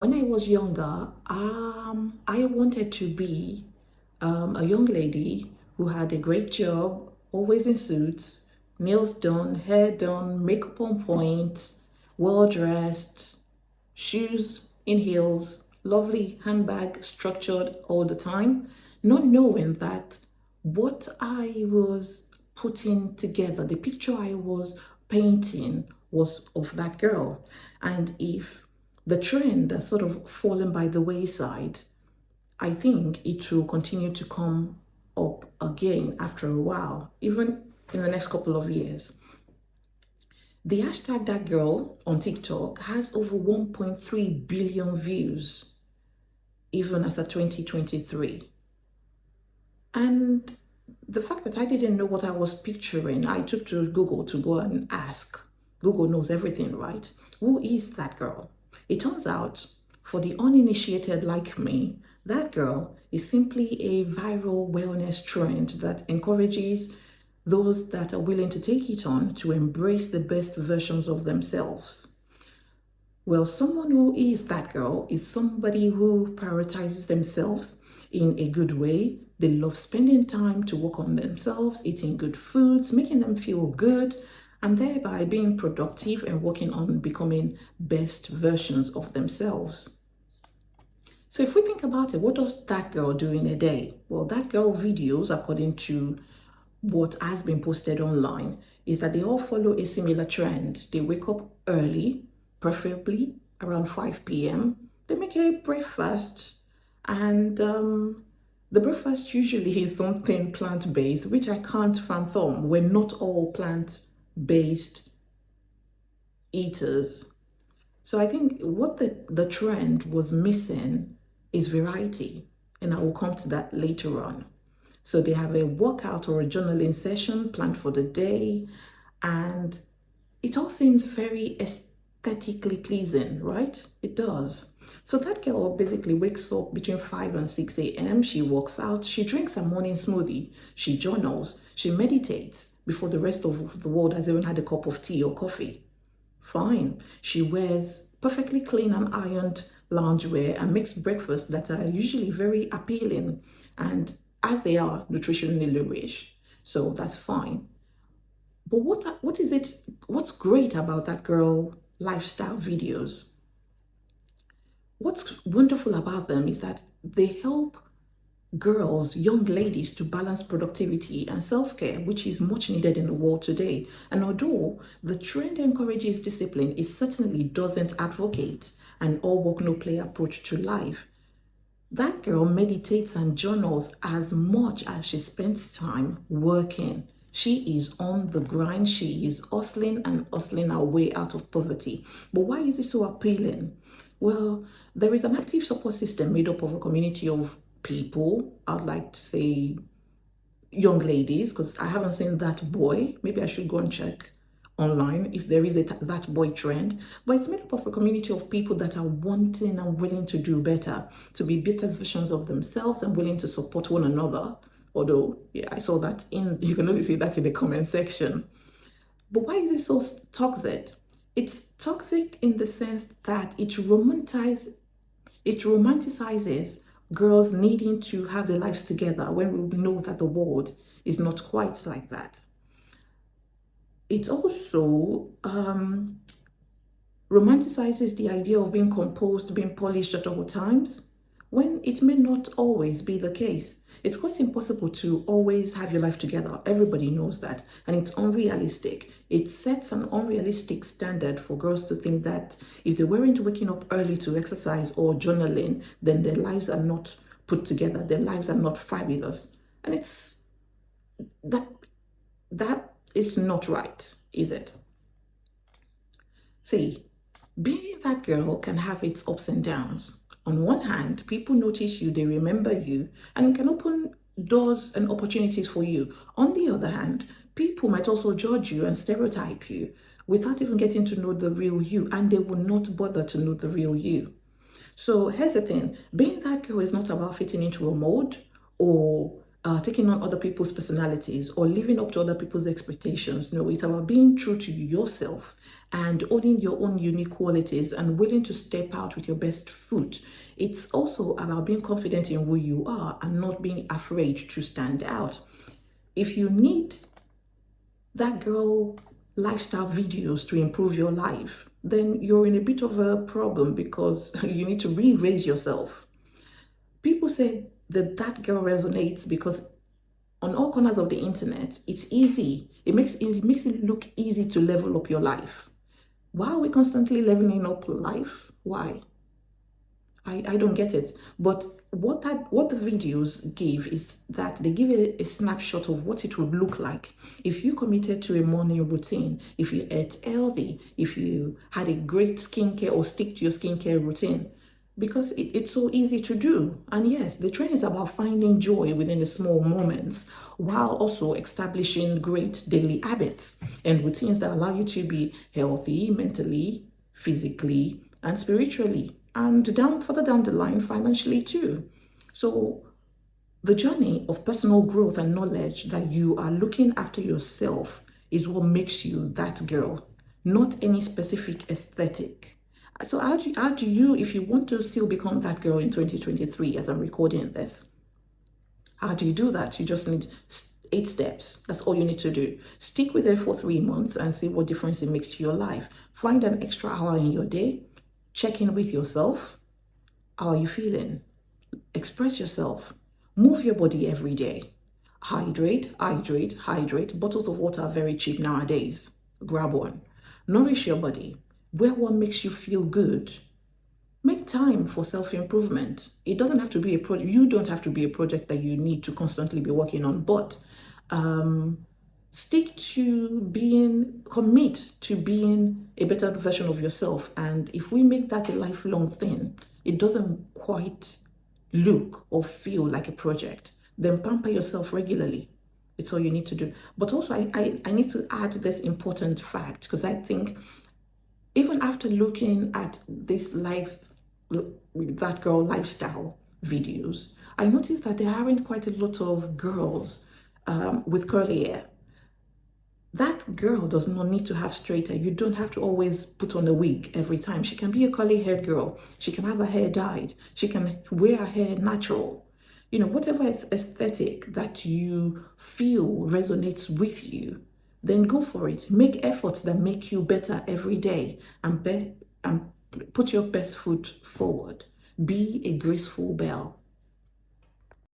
When I was younger, I wanted to be a young lady who had a great job, always in suits, nails done, hair done, makeup on point, well dressed, shoes in heels, lovely handbag, structured all the time, not knowing that what I was putting together, the picture I was painting was of that girl. And if the trend has sort of fallen by the wayside, I think it will continue to come up again after a while, even in the next couple of years. The hashtag that girl on TikTok has over 1.3 billion views, even as of 2023. And the fact that I didn't know what I was picturing, I took to Google to go and ask. Google knows everything, right? Who is that girl? It turns out, for the uninitiated like me, that girl is simply a viral wellness trend that encourages those that are willing to take it on to embrace the best versions of themselves. Well, someone who is that girl is somebody who prioritizes themselves in a good way. They love spending time to work on themselves, eating good foods, making them feel good, and thereby being productive and working on becoming best versions of themselves. So if we think about it, what does that girl do in a day? Well, that girl videos, according to what has been posted online, is that they all follow a similar trend. They wake up early, preferably around 5 p.m. They make a breakfast, and the breakfast usually is something plant-based, which I can't fathom. We're not all plant-based eaters. So I think what the trend was missing is variety, and I will come to that later on. So they have a workout or a journaling session planned for the day, and it all seems very aesthetically pleasing, right? It does. So that girl basically wakes up between 5 and 6 a.m. She walks out, she drinks a morning smoothie, she journals, she meditates before the rest of the world has even had a cup of tea or coffee. Fine. She wears perfectly clean and ironed loungewear and makes breakfasts that are usually very appealing and, as they are, nutritionally rich. So that's fine. But what is it? What's great about that girl lifestyle videos? What's wonderful about them is that they help girls, young ladies, to balance productivity and self care, which is much needed in the world today. And although the trend encourages discipline, it certainly doesn't advocate an all work, no play approach to life. That girl meditates and journals as much as she spends time working. She is on the grind. She is hustling and hustling her way out of poverty. But why is it so appealing? Well, there is an active support system made up of a community of people. I'd like to say young ladies, because I haven't seen that boy. Maybe I should go and check online if there is a that boy trend. But it's made up of a community of people that are wanting and willing to do better, to be better versions of themselves and willing to support one another. Although, yeah, I saw that you can only see that in the comment section. But why is it so toxic? It's toxic in the sense that it romanticizes girls needing to have their lives together when we know that the world is not quite like that. It also romanticizes the idea of being composed, being polished at all times, when it may not always be the case. It's quite impossible to always have your life together. Everybody knows that. And it's unrealistic. It sets an unrealistic standard for girls to think that if they weren't waking up early to exercise or journaling, then their lives are not put together. Their lives are not fabulous. And it's that that is not right, is it? See, being that girl can have its ups and downs. On one hand, people notice you, they remember you, and it can open doors and opportunities for you. On the other hand, people might also judge you and stereotype you without even getting to know the real you, and they will not bother to know the real you. So here's the thing, being that girl is not about fitting into a mold or taking on other people's personalities or living up to other people's expectations. No, it's about being true to yourself and owning your own unique qualities and willing to step out with your best foot. It's also about being confident in who you are and not being afraid to stand out. If you need that girl lifestyle videos to improve your life, then you're in a bit of a problem because you need to re-raise yourself. People say that that girl resonates because on all corners of the internet, it's easy. It makes it look easy to level up your life. Why are we constantly leveling up life? Why? I don't get it. But what the videos give is that they give a snapshot of what it would look like if you committed to a morning routine, if you ate healthy, if you had a great skincare or stick to your skincare routine. Because it's so easy to do. And yes, the trend is about finding joy within the small moments while also establishing great daily habits and routines that allow you to be healthy mentally, physically, and spiritually. And further down the line, financially too. So the journey of personal growth and knowledge that you are looking after yourself is what makes you that girl, not any specific aesthetic. So how do you, if you want to still become that girl in 2023 as I'm recording this, how do you do that? You just need 8 steps. That's all you need to do. Stick with it for 3 months and see what difference it makes to your life. Find an extra hour in your day. Check in with yourself. How are you feeling? Express yourself. Move your body every day. Hydrate, hydrate, hydrate. Bottles of water are very cheap nowadays. Grab one. Nourish your body. Wear what makes you feel good. Make time for self-improvement. It doesn't have to be a project. You don't have to be a project that you need to constantly be working on, but stick to commit to being a better version of yourself. And if we make that a lifelong thing, it doesn't quite look or feel like a project. Then pamper yourself regularly. It's all you need to do. But also, I need to add this important fact because I think even after looking at this that girl lifestyle videos, I noticed that there aren't quite a lot of girls with curly hair. That girl does not need to have straight hair. You don't have to always put on a wig every time. She can be a curly haired girl. She can have her hair dyed. She can wear her hair natural. Whatever aesthetic that you feel resonates with you, then go for it. Make efforts that make you better every day and put your best foot forward. Be a graceful belle.